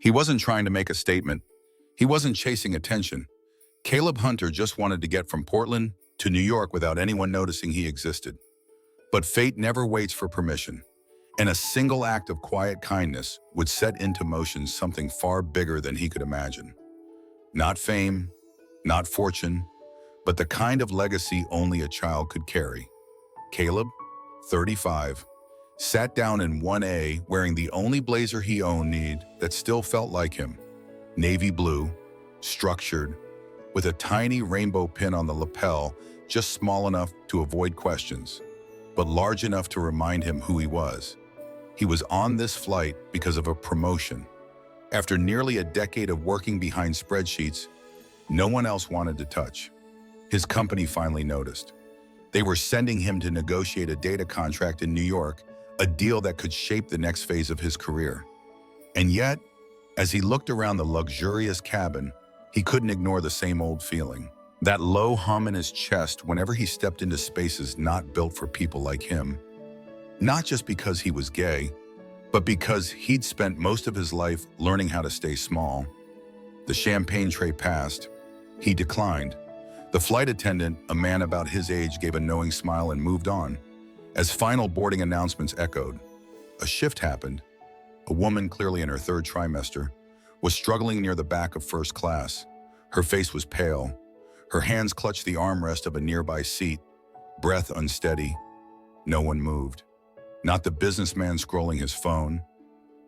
He wasn't trying to make a statement. He wasn't chasing attention. Caleb Hunter just wanted to get from Portland to New York without anyone noticing he existed. But fate never waits for permission, and a single act of quiet kindness would set into motion something far bigger than he could imagine. Not fame, not fortune, but the kind of legacy only a child could carry. Caleb, 35, sat down in 1A wearing the only blazer he owned that still felt like him. Navy blue, structured, with a tiny rainbow pin on the lapel just small enough to avoid questions, but large enough to remind him who he was. He was on this flight because of a promotion. After nearly a decade of working behind spreadsheets no one else wanted to touch, his company finally noticed. They were sending him to negotiate a data contract in New York, a deal that could shape the next phase of his career. And yet, as he looked around the luxurious cabin, he couldn't ignore the same old feeling. That low hum in his chest whenever he stepped into spaces not built for people like him. Not just because he was gay, but because he'd spent most of his life learning how to stay small. The champagne tray passed. He declined. The flight attendant, a man about his age, gave a knowing smile and moved on. As final boarding announcements echoed, a shift happened. A woman, clearly in her third trimester, was struggling near the back of first class. Her face was pale. Her hands clutched the armrest of a nearby seat, breath unsteady. No one moved. Not the businessman scrolling his phone,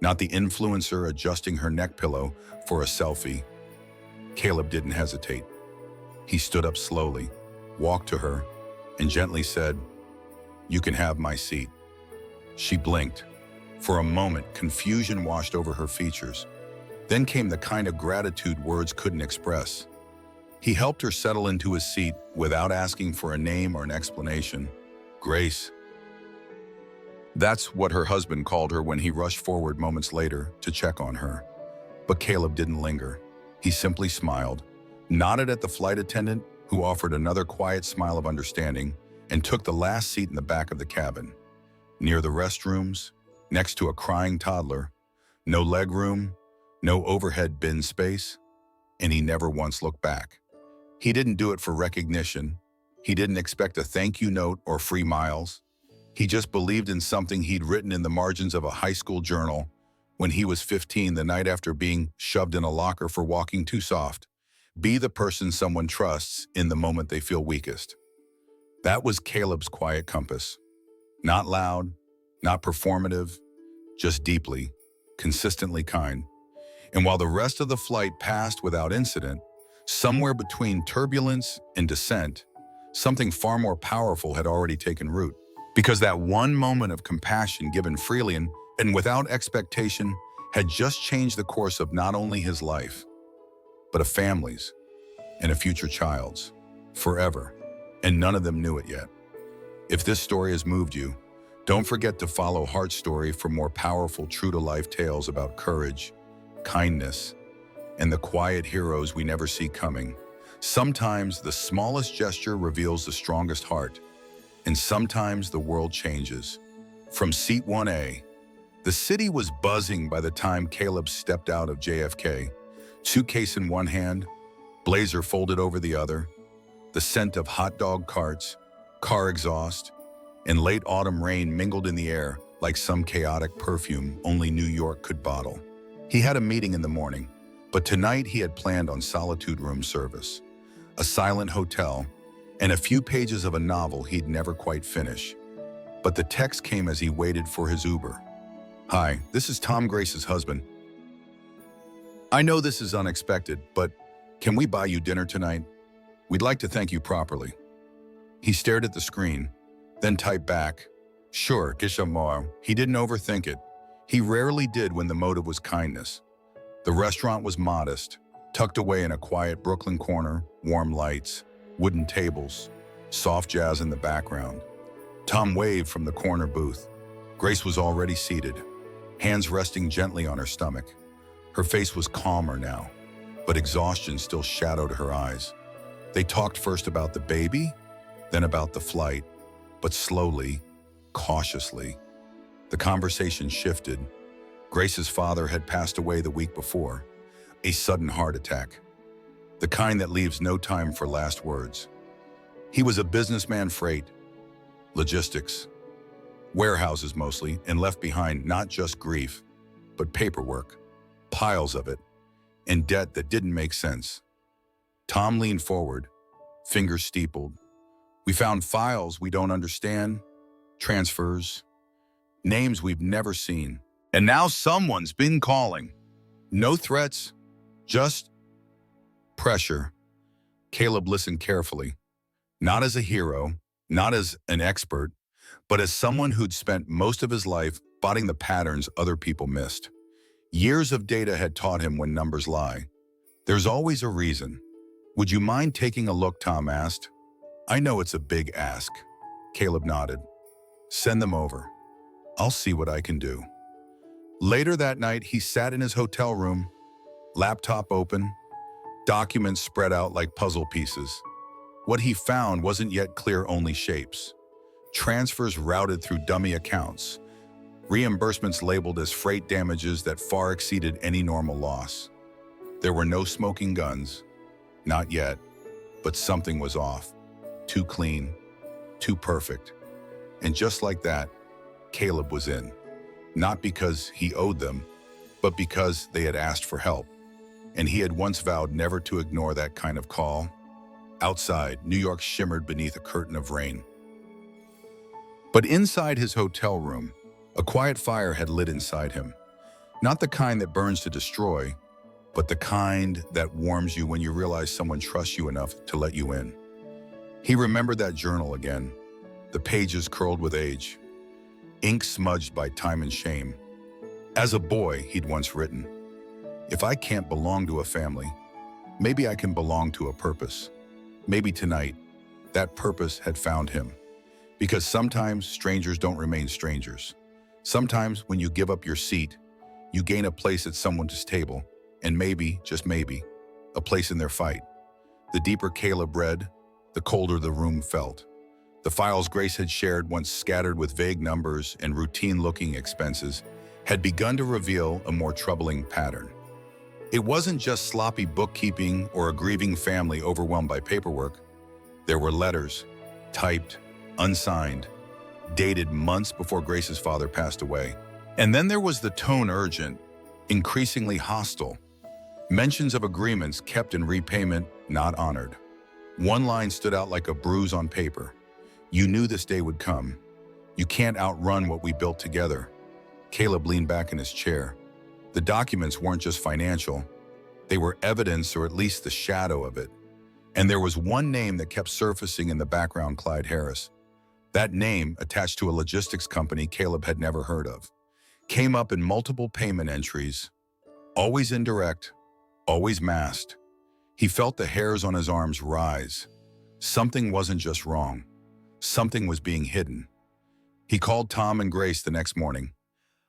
not the influencer adjusting her neck pillow for a selfie. Caleb didn't hesitate. He stood up slowly, walked to her, and gently said, "You can have my seat." She blinked. For a moment, confusion washed over her features. Then came the kind of gratitude words couldn't express. He helped her settle into his seat without asking for a name or an explanation. Grace. That's what her husband called her when he rushed forward moments later to check on her. But Caleb didn't linger. He simply smiled, nodded at the flight attendant, who offered another quiet smile of understanding, and took the last seat in the back of the cabin. Near the restrooms, next to a crying toddler, no legroom, no overhead bin space, and he never once looked back. He didn't do it for recognition. He didn't expect a thank you note or free miles. He just believed in something he'd written in the margins of a high school journal when he was 15, the night after being shoved in a locker for walking too soft. Be the person someone trusts in the moment they feel weakest. That was Caleb's quiet compass. Not loud, not performative, just deeply, consistently kind. And while the rest of the flight passed without incident, somewhere between turbulence and descent, something far more powerful had already taken root. Because that one moment of compassion given freely and without expectation had just changed the course of not only his life, but a family's and a future child's, forever. And none of them knew it yet. If this story has moved you, don't forget to follow Heart Story for more powerful, true-to-life tales about courage, kindness, and the quiet heroes we never see coming. Sometimes the smallest gesture reveals the strongest heart, and sometimes the world changes. From seat 1A, the city was buzzing by the time Caleb stepped out of JFK, suitcase in one hand, blazer folded over the other, the scent of hot dog carts, car exhaust, and late autumn rain mingled in the air like some chaotic perfume only New York could bottle. He had a meeting in the morning, but tonight he had planned on solitude room service, a silent hotel, and a few pages of a novel he'd never quite finish. But the text came as he waited for his Uber. "Hi, this is Tom Grace's husband. I know this is unexpected, but can we buy you dinner tonight? We'd like to thank you properly." He stared at the screen, then typed back, "Sure, Gishamar." He didn't overthink it. He rarely did when the motive was kindness. The restaurant was modest, tucked away in a quiet Brooklyn corner, warm lights, wooden tables, soft jazz in the background. Tom waved from the corner booth. Grace was already seated, hands resting gently on her stomach. Her face was calmer now, but exhaustion still shadowed her eyes. They talked first about the baby, then about the flight, but slowly, cautiously. The conversation shifted. Grace's father had passed away the week before, a sudden heart attack, the kind that leaves no time for last words. He was a businessman, freight, logistics, warehouses mostly, and left behind not just grief, but paperwork, piles of it, and debt that didn't make sense. Tom leaned forward, fingers steepled. We found files we don't understand, transfers, names we've never seen. And now someone's been calling. No threats, just pressure. Caleb listened carefully, not as a hero, not as an expert, but as someone who'd spent most of his life spotting the patterns other people missed. Years of data had taught him when numbers lie. There's always a reason. Would you mind taking a look, Tom asked. I know it's a big ask. Caleb nodded. Send them over. I'll see what I can do. Later that night, he sat in his hotel room, laptop open, documents spread out like puzzle pieces. What he found wasn't yet clear, only shapes. Transfers routed through dummy accounts, reimbursements labeled as freight damages that far exceeded any normal loss. There were no smoking guns, not yet, but something was off. Too clean, too perfect. And just like that, Caleb was in. Not because he owed them, but because they had asked for help. And he had once vowed never to ignore that kind of call. Outside, New York shimmered beneath a curtain of rain. But inside his hotel room, a quiet fire had lit inside him. Not the kind that burns to destroy, but the kind that warms you when you realize someone trusts you enough to let you in. He remembered that journal again, the pages curled with age, ink smudged by time and shame. As a boy, he'd once written, if I can't belong to a family, maybe I can belong to a purpose. Maybe tonight, that purpose had found him. Because sometimes strangers don't remain strangers. Sometimes when you give up your seat, you gain a place at someone's table, and maybe, just maybe, a place in their fight. The deeper Caleb read, the colder the room felt. The files Grace had shared, once scattered with vague numbers and routine-looking expenses, had begun to reveal a more troubling pattern. It wasn't just sloppy bookkeeping or a grieving family overwhelmed by paperwork. There were letters, typed, unsigned, dated months before Grace's father passed away. And then there was the tone, urgent, increasingly hostile. Mentions of agreements kept in repayment, not honored. One line stood out like a bruise on paper. You knew this day would come. You can't outrun what we built together. Caleb leaned back in his chair. The documents weren't just financial. They were evidence, or at least the shadow of it. And there was one name that kept surfacing in the background, Clyde Harris. That name, attached to a logistics company Caleb had never heard of, came up in multiple payment entries, always indirect, always masked. He felt the hairs on his arms rise. Something wasn't just wrong. Something was being hidden. He called Tom and Grace the next morning.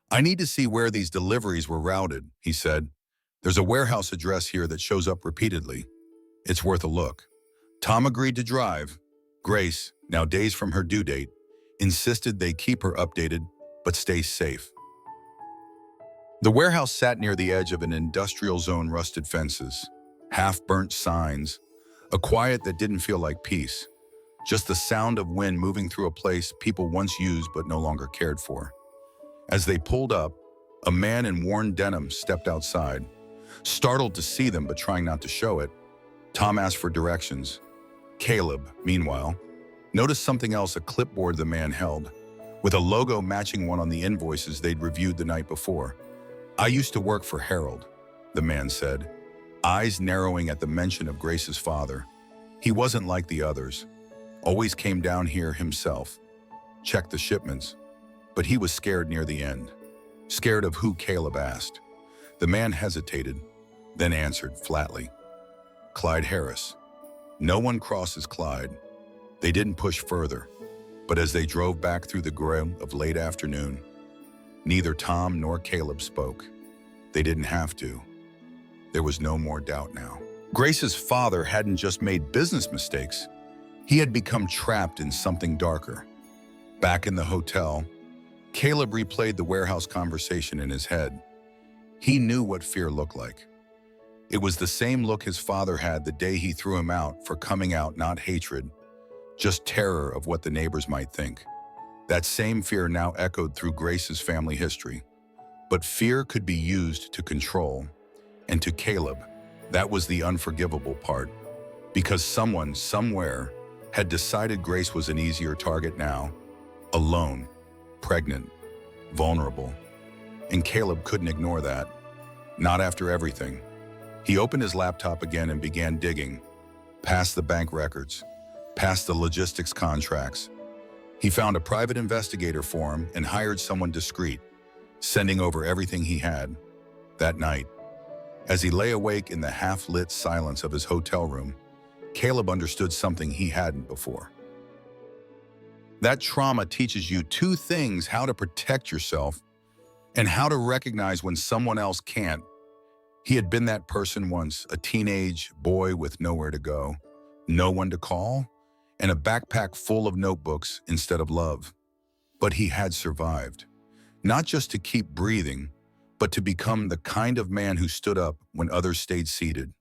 I need to see where these deliveries were routed, he said. There's a warehouse address here that shows up repeatedly. It's worth a look. Tom agreed to drive. Grace, now days from her due date, insisted they keep her updated, but stay safe. The warehouse sat near the edge of an industrial zone, rusted fences, half-burnt signs, a quiet that didn't feel like peace. Just the sound of wind moving through a place people once used but no longer cared for. As they pulled up, a man in worn denim stepped outside. Startled to see them but trying not to show it, Tom asked for directions. Caleb, meanwhile, noticed something else, a clipboard the man held, with a logo matching one on the invoices they'd reviewed the night before. I used to work for Harold, the man said, eyes narrowing at the mention of Grace's father. He wasn't like the others. Always came down here himself, checked the shipments, but he was scared near the end. Scared of who, Caleb asked. The man hesitated, then answered flatly. Clyde Harris. No one crosses Clyde. They didn't push further, but as they drove back through the gray of late afternoon, neither Tom nor Caleb spoke. They didn't have to. There was no more doubt now. Grace's father hadn't just made business mistakes. He had become trapped in something darker. Back in the hotel, Caleb replayed the warehouse conversation in his head. He knew what fear looked like. It was the same look his father had the day he threw him out for coming out, not hatred, just terror of what the neighbors might think. That same fear now echoed through Grace's family history. But fear could be used to control, and to Caleb, that was the unforgivable part. Because someone, somewhere, had decided Grace was an easier target now, alone, pregnant, vulnerable. And Caleb couldn't ignore that. Not after everything. He opened his laptop again and began digging, past the bank records, past the logistics contracts. He found a private investigator form and hired someone discreet, sending over everything he had. That night, as he lay awake in the half-lit silence of his hotel room, Caleb understood something he hadn't before. That trauma teaches you two things: how to protect yourself and how to recognize when someone else can't. He had been that person once, a teenage boy with nowhere to go, no one to call, and a backpack full of notebooks instead of love. But he had survived, not just to keep breathing, but to become the kind of man who stood up when others stayed seated.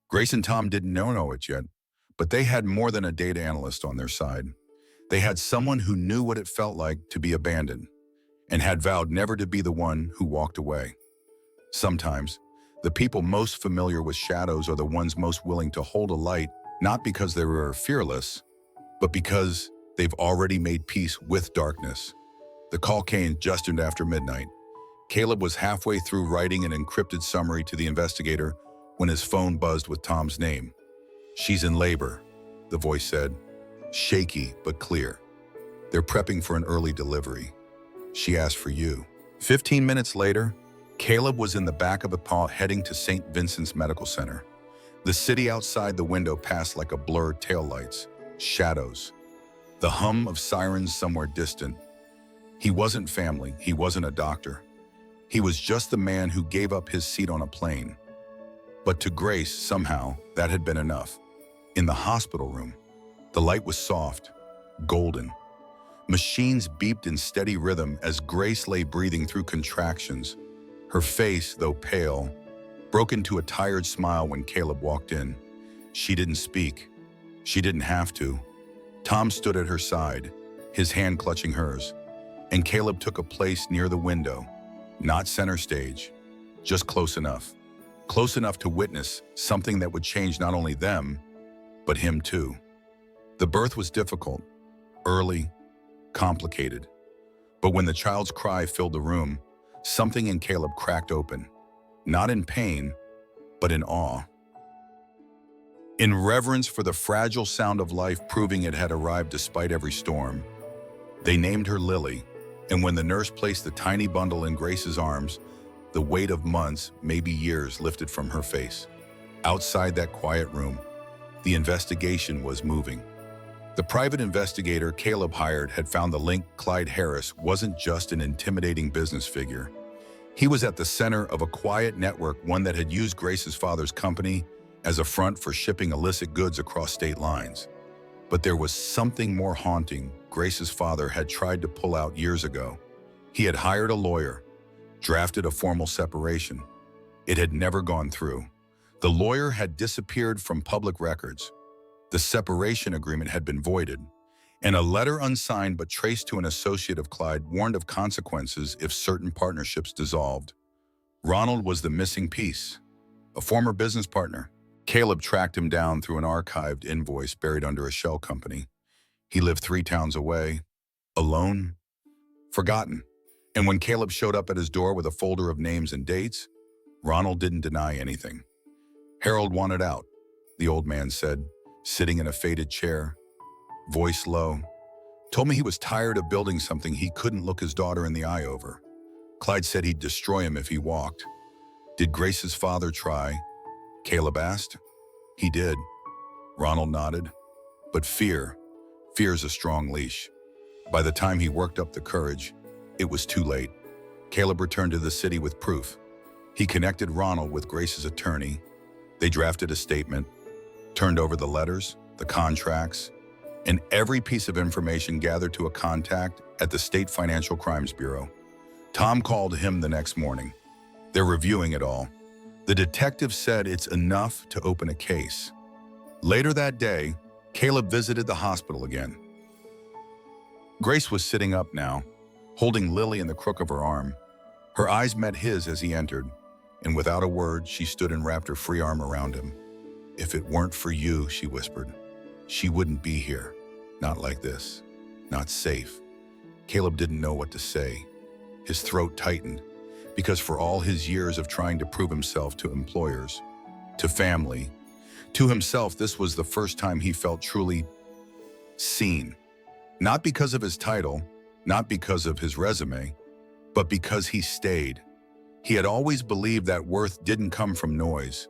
Grace and Tom didn't know it yet, but they had more than a data analyst on their side. They had someone who knew what it felt like to be abandoned, and had vowed never to be the one who walked away. Sometimes, the people most familiar with shadows are the ones most willing to hold a light, not because they were fearless, but because they've already made peace with darkness. The call came just after midnight. Caleb was halfway through writing an encrypted summary to the investigator when his phone buzzed with Tom's name. "She's in labor," the voice said, shaky but clear. "They're prepping for an early delivery. She asked for you." 15 minutes later, Caleb was in the back of a car heading to St. Vincent's Medical Center. The city outside the window passed like a blurred taillights, shadows, the hum of sirens somewhere distant. He wasn't family, he wasn't a doctor. He was just the man who gave up his seat on a plane. But to Grace, somehow, that had been enough. In the hospital room, the light was soft, golden. Machines beeped in steady rhythm as Grace lay breathing through contractions. Her face, though pale, broke into a tired smile when Caleb walked in. She didn't speak. She didn't have to. Tom stood at her side, his hand clutching hers, and Caleb took a place near the window, not center stage, just close enough to witness something that would change not only them, but him too. The birth was difficult, early, complicated. But when the child's cry filled the room, something in Caleb cracked open, not in pain, but in awe. In reverence for the fragile sound of life proving it had arrived despite every storm. They named her Lily, and when the nurse placed the tiny bundle in Grace's arms, the weight of months, maybe years, lifted from her face. Outside that quiet room, the investigation was moving. The private investigator Caleb hired had found the link. Clyde Harris wasn't just an intimidating business figure. He was at the center of a quiet network, one that had used Grace's father's company as a front for shipping illicit goods across state lines. But there was something more haunting Grace's father had tried to pull out years ago. He had hired a lawyer, drafted a formal separation. It had never gone through. The lawyer had disappeared from public records. The separation agreement had been voided, and a letter unsigned but traced to an associate of Clyde warned of consequences if certain partnerships dissolved. Ronald was the missing piece, a former business partner. Caleb tracked him down through an archived invoice buried under a shell company. He lived 3 towns away, alone, forgotten. And when Caleb showed up at his door with a folder of names and dates, Ronald didn't deny anything. "Harold wanted out," the old man said, sitting in a faded chair, voice low. "Told me he was tired of building something he couldn't look his daughter in the eye over. Clyde said he'd destroy him if he walked." "Did Grace's father try?" Caleb asked. "He did." Ronald nodded. "But fear's a strong leash. By the time he worked up the courage, it was too late." Caleb returned to the city with proof. He connected Ronald with Grace's attorney. They drafted a statement, turned over the letters, the contracts, and every piece of information gathered to a contact at the State Financial Crimes Bureau. Tom called him the next morning. They're reviewing it all. The detective said it's enough to open a case. Later that day, Caleb visited the hospital again. Grace was sitting up now, holding Lily in the crook of her arm. Her eyes met his as he entered, and without a word, she stood and wrapped her free arm around him. "If it weren't for you," she whispered, "she wouldn't be here. Not like this. Not safe." Caleb didn't know what to say. His throat tightened, because for all his years of trying to prove himself to employers, to family, to himself, this was the first time he felt truly seen. Not because of his title, not because of his resume, but because he stayed. He had always believed that worth didn't come from noise,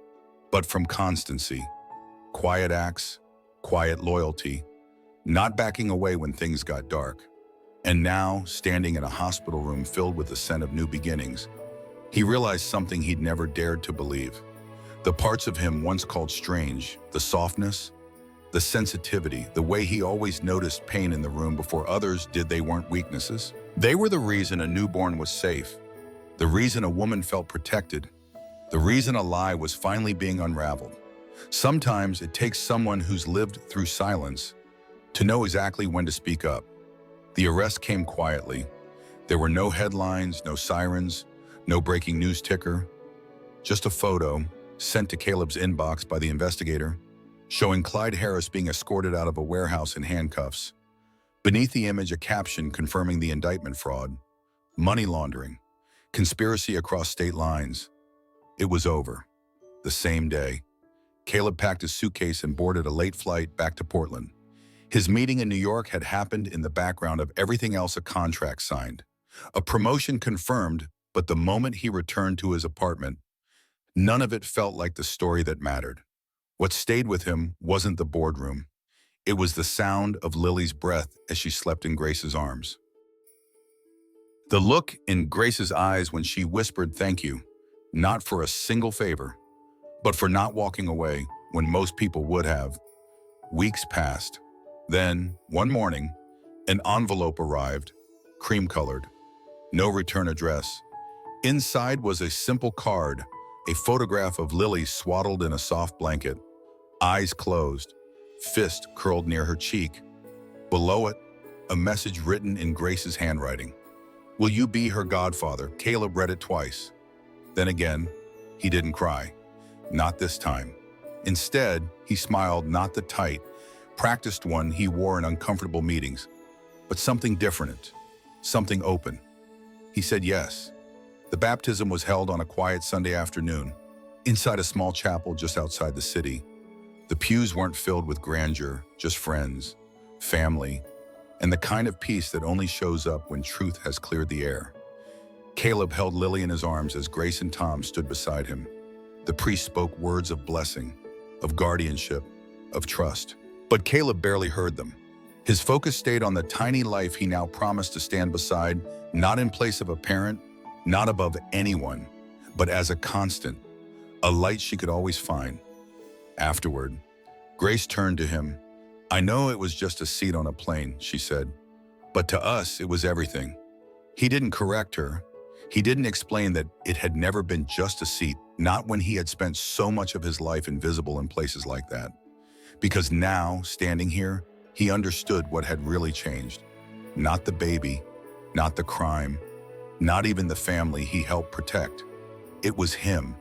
but from constancy. Quiet acts, quiet loyalty, not backing away when things got dark. And now, standing in a hospital room filled with the scent of new beginnings, he realized something he'd never dared to believe. The parts of him once called strange, the softness, the sensitivity, the way he always noticed pain in the room before others did, they weren't weaknesses. They were the reason a newborn was safe, the reason a woman felt protected, the reason a lie was finally being unraveled. Sometimes it takes someone who's lived through silence to know exactly when to speak up. The arrest came quietly. There were no headlines, no sirens, no breaking news ticker, just a photo sent to Caleb's inbox by the investigator, showing Clyde Harris being escorted out of a warehouse in handcuffs. Beneath the image, a caption confirming the indictment: fraud, money laundering, conspiracy across state lines. It was over. The same day, Caleb packed his suitcase and boarded a late flight back to Portland. His meeting in New York had happened in the background of everything else: a contract signed, a promotion confirmed, but the moment he returned to his apartment, none of it felt like the story that mattered. What stayed with him wasn't the boardroom. It was the sound of Lily's breath as she slept in Grace's arms. The look in Grace's eyes when she whispered thank you, not for a single favor, but for not walking away when most people would have. Weeks passed. Then, one morning, an envelope arrived, cream-colored, no return address. Inside was a simple card, a photograph of Lily swaddled in a soft blanket, eyes closed, fist curled near her cheek. Below it, a message written in Grace's handwriting. "Will you be her godfather?" Caleb read it twice. Then again, he didn't cry. Not this time. Instead, he smiled, not the tight, practiced one he wore in uncomfortable meetings, but something different, something open. He said yes. The baptism was held on a quiet Sunday afternoon, inside a small chapel just outside the city. The pews weren't filled with grandeur, just friends, family, and the kind of peace that only shows up when truth has cleared the air. Caleb held Lily in his arms as Grace and Tom stood beside him. The priest spoke words of blessing, of guardianship, of trust. But Caleb barely heard them. His focus stayed on the tiny life he now promised to stand beside, not in place of a parent, not above anyone, but as a constant, a light she could always find. Afterward, Grace turned to him. "I know it was just a seat on a plane," she said, "but to us, it was everything." He didn't correct her. He didn't explain that it had never been just a seat, not when he had spent so much of his life invisible in places like that. Because now, standing here, he understood what had really changed. Not the baby, not the crime, not even the family he helped protect. It was him.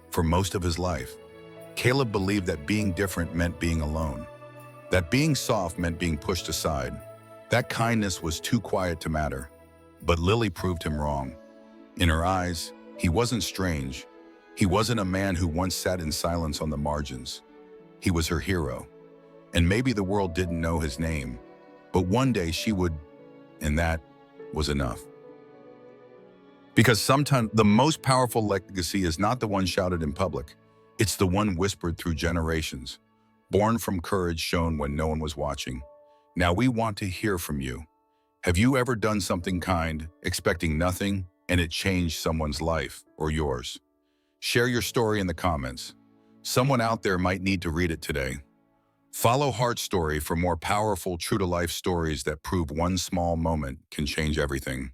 For most of his life, Caleb believed that being different meant being alone, that being soft meant being pushed aside, that kindness was too quiet to matter. But Lily proved him wrong. In her eyes, he wasn't strange. He wasn't a man who once sat in silence on the margins. He was her hero. And maybe the world didn't know his name, but one day she would, and that was enough. Because sometimes the most powerful legacy is not the one shouted in public. It's the one whispered through generations, born from courage shown when no one was watching. Now we want to hear from you. Have you ever done something kind, expecting nothing, and it changed someone's life or yours? Share your story in the comments. Someone out there might need to read it today. Follow Heart Story for more powerful, true-to-life stories that prove one small moment can change everything.